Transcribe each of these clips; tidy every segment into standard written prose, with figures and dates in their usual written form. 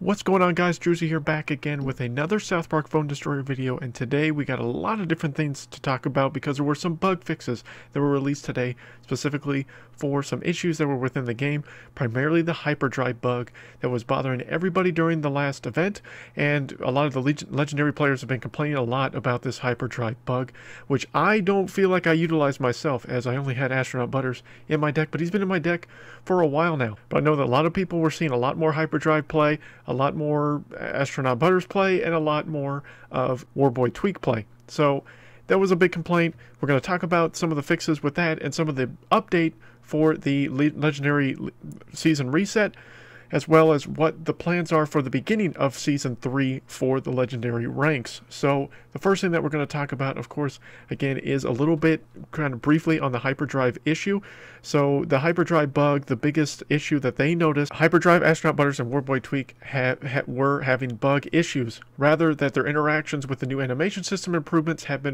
What's going on, guys? Drewzy here, back again with another South Park Phone Destroyer video, and today we got a lot of different things to talk about because there were some bug fixes that were released today, specifically for some issues that were within the game, primarily the Hyperdrive bug that was bothering everybody during the last event, and a lot of the legendary players have been complaining a lot about this Hyperdrive bug, which I don't feel like I utilized myself, as I only had Astronaut Butters in my deck, but he's been in my deck for a while now. But I know that a lot of people were seeing a lot more Hyperdrive play, a lot more Astronaut Butters play, and a lot more of Warboy Tweak play. So that was a big complaint. We're going to talk about some of the fixes with that and some of the update for the Legendary Season Reset, as well as what the plans are for the beginning of Season 3 for the Legendary ranks. So the first thing that we're going to talk about, of course, again, is a little bit kind of briefly on the Hyperdrive issue. So the Hyperdrive bug, the biggest issue that they noticed, Hyperdrive, Astronaut Butters, and Warboy Tweak were having bug issues. Rather, that their interactions with the new animation system improvements have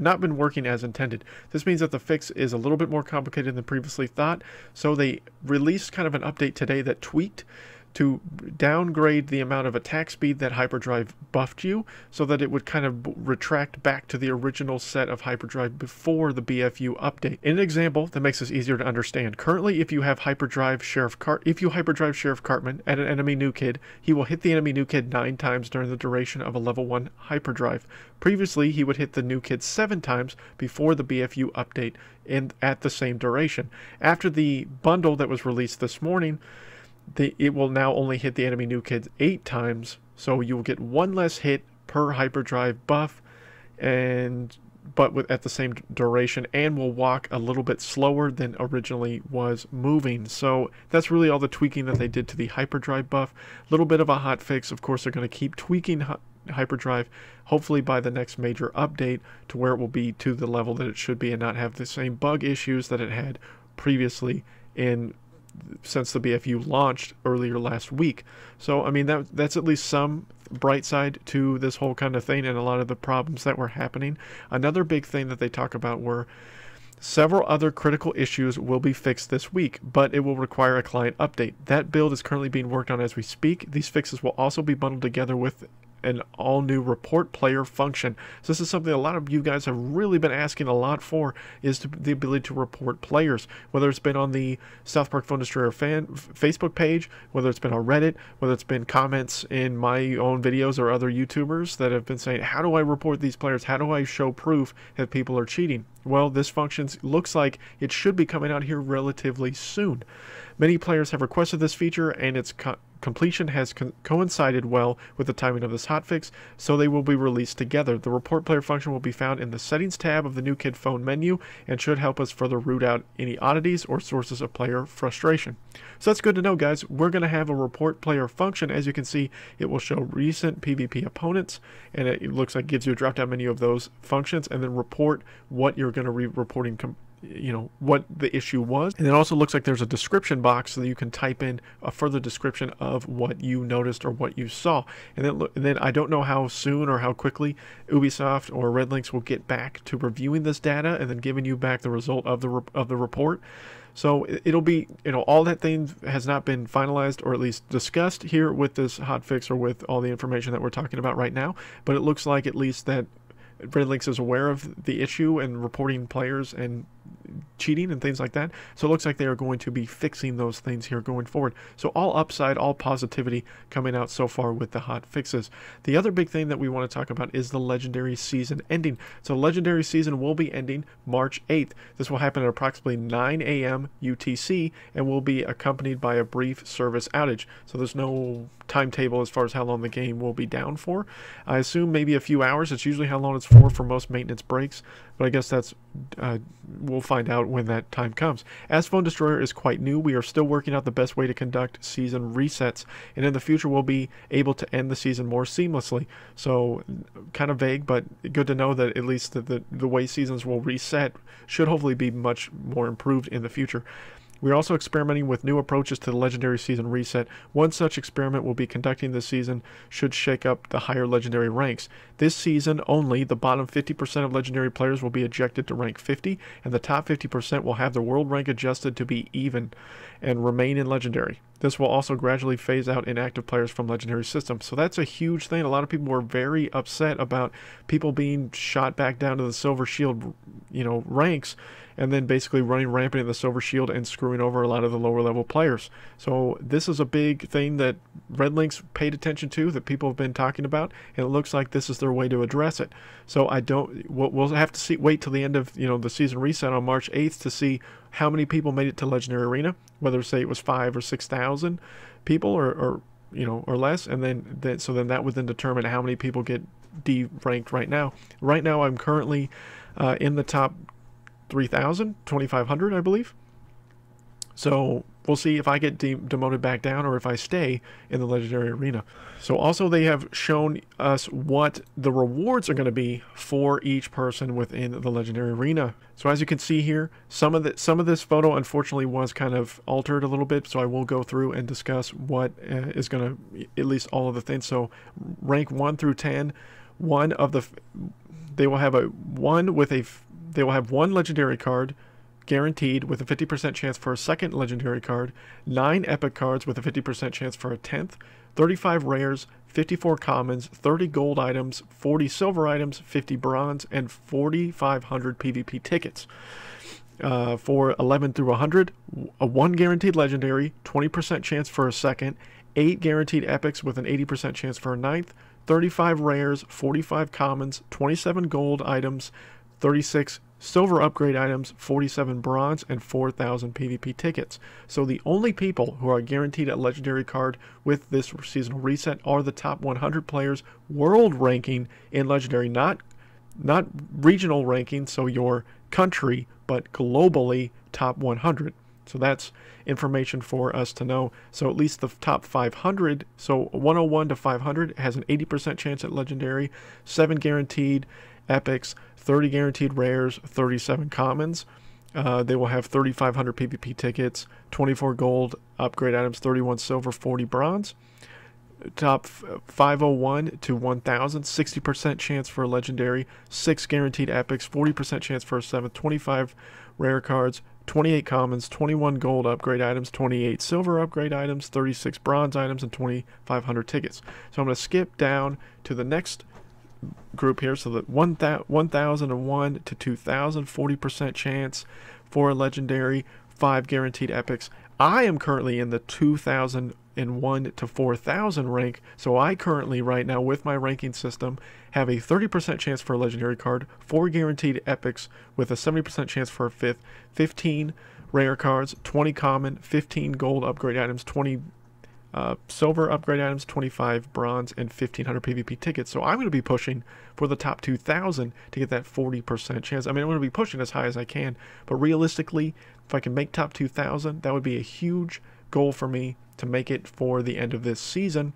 not been working as intended. This means that the fix is a little bit more complicated than previously thought. So they released kind of an update today that tweaked to downgrade the amount of attack speed that Hyperdrive buffed you, so that it would kind of retract back to the original set of Hyperdrive before the BFU update. In an example that makes this easier to understand, currently if you Hyperdrive Sheriff Cartman at an enemy new kid, he will hit the enemy new kid 9 times during the duration of a level 1 Hyperdrive. Previously, he would hit the new kid 7 times before the BFU update at the same duration. After the bundle that was released this morning, it will now only hit the enemy new kids 8 times, so you will get 1 less hit per Hyperdrive buff, but at the same duration, and will walk a little bit slower than originally was moving. So that's really all the tweaking that they did to the Hyperdrive buff. A little bit of a hot fix. Of course, they're going to keep tweaking Hyperdrive, hopefully by the next major update, to where it will be to the level that it should be and not have the same bug issues that it had previously since the BFU launched earlier last week. So I mean, that's at least some bright side to this whole kind of thing and a lot of the problems that were happening. Another big thing that they talk about were several other critical issues will be fixed this week, but it will require a client update. That build is currently being worked on as we speak. These fixes will also be bundled together with an all-new report player function. So this is something a lot of you guys have really been asking a lot for, is the ability to report players, whether it's been on the South Park Phone Destroyer Facebook page, whether it's been on Reddit, whether it's been comments in my own videos or other YouTubers that have been saying, how do I report these players? How do I show proof that people are cheating? Well, this function looks like it should be coming out here relatively soon. Many players have requested this feature, and its completion has coincided well with the timing of this hotfix, so they will be released together. The report player function will be found in the settings tab of the new kid phone menu and should help us further root out any oddities or sources of player frustration. So that's good to know, guys. We're going to have a report player function. As you can see, it will show recent PvP opponents, and it looks like it gives you a drop down menu of those functions, and then report what you're going to be reporting, what the issue was. And it also looks like there's a description box so that you can type in a further description of what you noticed or what you saw. And then I don't know how soon or how quickly Ubisoft or Red Links will get back to reviewing this data and then giving you back the result of the report. So it'll be, all that thing has not been finalized or at least discussed here with this hotfix or with all the information that we're talking about right now. But it looks like at least that Red Links is aware of the issue and reporting players and cheating and things like that. So it looks like they are going to be fixing those things here going forward. So all upside, all positivity coming out so far with the hot fixes. The other big thing that we want to talk about is the Legendary Season ending. So Legendary Season will be ending March 8th. This will happen at approximately 9 a.m. UTC and will be accompanied by a brief service outage. So there's no timetable as far as how long the game will be down for. I assume maybe a few hours. It's usually how long it's for most maintenance breaks, but I guess that's we'll find out when that time comes. As Phone Destroyer is quite new, we are still working out the best way to conduct season resets, and in the future we'll be able to end the season more seamlessly. So kind of vague, but good to know that at least the way seasons will reset should hopefully be much more improved in the future. We're also experimenting with new approaches to the Legendary Season Reset. One such experiment we'll be conducting this season should shake up the higher Legendary ranks. This season only, the bottom 50% of legendary players will be ejected to rank 50, and the top 50% will have their world rank adjusted to be even and remain in legendary. This will also gradually phase out inactive players from legendary systems. So that's a huge thing. A lot of people were very upset about people being shot back down to the silver shield, ranks, and then basically running rampant in the silver shield and screwing over a lot of the lower level players. So this is a big thing that Red Links paid attention to, that people have been talking about, and it looks like this is their way to address it. So we'll have to wait till the end of the season reset on March 8th to see how many people made it to Legendary Arena, whether say it was 5,000 or 6,000 people or less, and then that would then determine how many people get D-ranked right now. Right now I'm currently in the top 3,000, 2,500, I believe. So we'll see if I get demoted back down or if I stay in the Legendary Arena. So also they have shown us what the rewards are going to be for each person within the Legendary Arena. So as you can see here, some of this photo unfortunately was kind of altered a little bit, so I will go through and discuss what is going to, at least all of the things. So rank 1 through 10, they will have one legendary card guaranteed with a 50% chance for a second legendary card, 9 epic cards with a 50% chance for a 10th, 35 rares, 54 commons, 30 gold items, 40 silver items, 50 bronze, and 4,500 PvP tickets. For 11 through 100, a 1 guaranteed legendary, 20% chance for a second, 8 guaranteed epics with an 80% chance for a 9th, 35 rares, 45 commons, 27 gold items, 36 silver upgrade items, 47 bronze, and 4,000 PvP tickets. So the only people who are guaranteed a legendary card with this seasonal reset are the top 100 players world ranking in legendary, not regional ranking, so your country, but globally top 100. So that's information for us to know. So at least the top 500, so 101 to 500 has an 80% chance at legendary, 7 guaranteed epics, 30 guaranteed rares, 37 commons. They will have 3,500 PvP tickets, 24 gold upgrade items, 31 silver, 40 bronze. Top 501 to 1,000, 60% chance for a legendary, 6 guaranteed epics, 40% chance for a 7th, 25 rare cards, 28 commons, 21 gold upgrade items, 28 silver upgrade items, 36 bronze items, and 2,500 tickets. So I'm going to skip down to the next group here. So that 1,001 to 2,000, 40% chance for a legendary, 5 guaranteed epics. I am currently in the 2,001 to 4,000 rank, so I currently right now with my ranking system have a 30% chance for a legendary card, 4 guaranteed epics with a 70% chance for a 5th, 15 rare cards, 20 common, 15 gold upgrade items, 20 silver upgrade items, 25 bronze, and 1,500 PvP tickets. So I'm going to be pushing for the top 2,000 to get that 40% chance. I mean, I'm going to be pushing as high as I can, but realistically, if I can make top 2,000, that would be a huge goal for me to make it for the end of this season,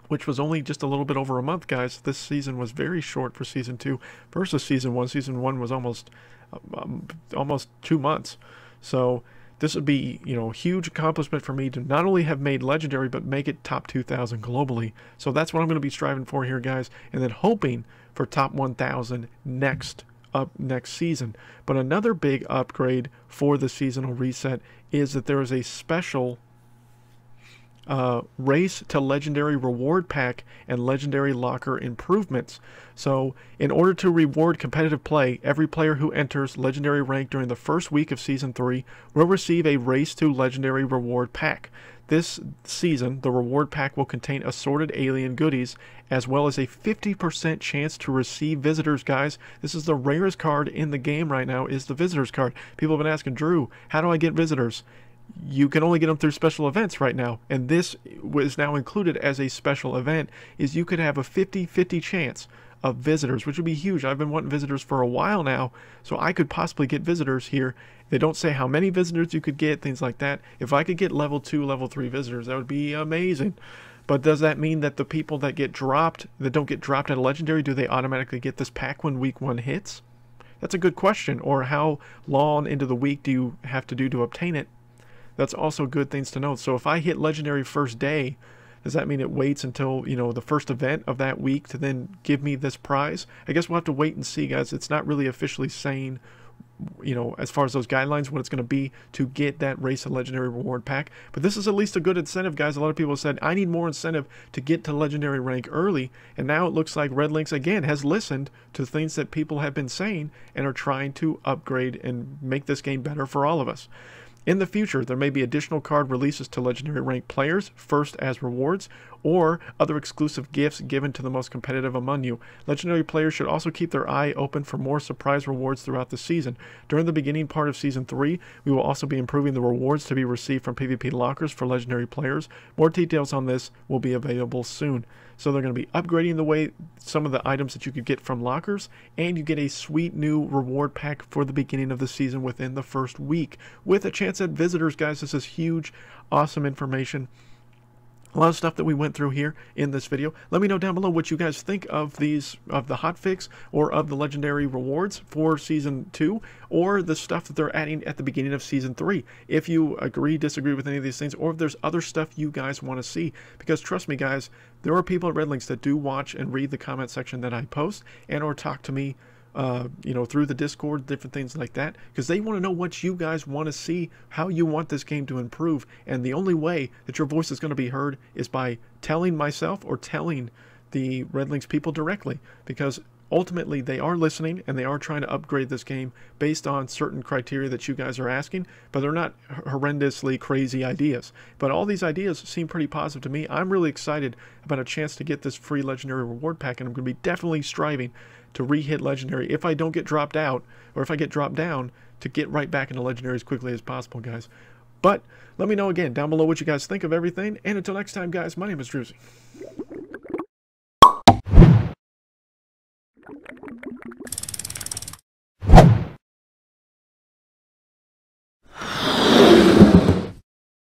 which was only just a little bit over a month, guys. This season was very short for Season 2 versus Season 1. Season 1 was almost 2 months. So this would be, huge accomplishment for me to not only have made Legendary, but make it top 2,000 globally. So that's what I'm going to be striving for here, guys, and then hoping for top 1,000 next season. But another big upgrade for the seasonal reset is that there is a special race to legendary reward pack and legendary locker improvements. So in order to reward competitive play, every player who enters legendary rank during the first week of season 3 will receive a race to legendary reward pack. This season, the reward pack will contain assorted alien goodies, as well as a 50% chance to receive visitors, guys. This is the rarest card in the game right now, is the visitors card. People have been asking, Drew, how do I get visitors? You can only get them through special events right now, and this was now included as a special event, is you could have a 50-50 chance of visitors, which would be huge. I've been wanting visitors for a while now, so I could possibly get visitors here. They don't say how many visitors you could get, things like that. If I could get level 2, level 3 visitors, that would be amazing. But does that mean that the people that get dropped, that don't get dropped at a legendary, do they automatically get this pack when week 1 hits? That's a good question. Or how long into the week do you have to do to obtain it? That's also good things to know. So if I hit legendary first day, Does that mean it waits until, you know, the first event of that week to then give me this prize? I guess we'll have to wait and see, guys. It's not really officially saying, you know, as far as those guidelines, what it's going to be to get that Race of Legendary reward pack. But this is at least a good incentive, guys. A lot of people said, I need more incentive to get to Legendary rank early. And now it looks like Red Lynx, again, has listened to things that people have been saying and are trying to upgrade and make this game better for all of us. In the future, there may be additional card releases to Legendary rank players, first as rewards, or other exclusive gifts given to the most competitive among you. Legendary players should also keep their eye open for more surprise rewards throughout the season. During the beginning part of Season 3, we will also be improving the rewards to be received from PvP lockers for Legendary players. More details on this will be available soon. So they're going to be upgrading the way some of the items that you could get from lockers, and you get a sweet new reward pack for the beginning of the season within the first week with a chance at visitors, guys. This is huge, awesome information. A lot of stuff that we went through here in this video. Let me know down below what you guys think of these, of the hotfix or of the legendary rewards for Season 2, or the stuff that they're adding at the beginning of Season 3. If you agree, disagree with any of these things, or if there's other stuff you guys want to see. Because trust me, guys, there are people at Red Lynx that do watch and read the comment section that I post and or talk to me you know, through the Discord, different things like that, because they want to know what you guys want to see, how you want this game to improve. And the only way that your voice is going to be heard is by telling myself or telling the Red Lynx people directly, because ultimately they are listening and they are trying to upgrade this game based on certain criteria that you guys are asking, but they're not horrendously crazy ideas. But all these ideas seem pretty positive to me. I'm really excited about a chance to get this free legendary reward pack, and I'm going to be definitely striving to re-hit legendary if I don't get dropped out, or if I get dropped down, to get right back into legendary as quickly as possible, guys. But let me know again down below what you guys think of everything, and until next time, guys, my name is Drewzy.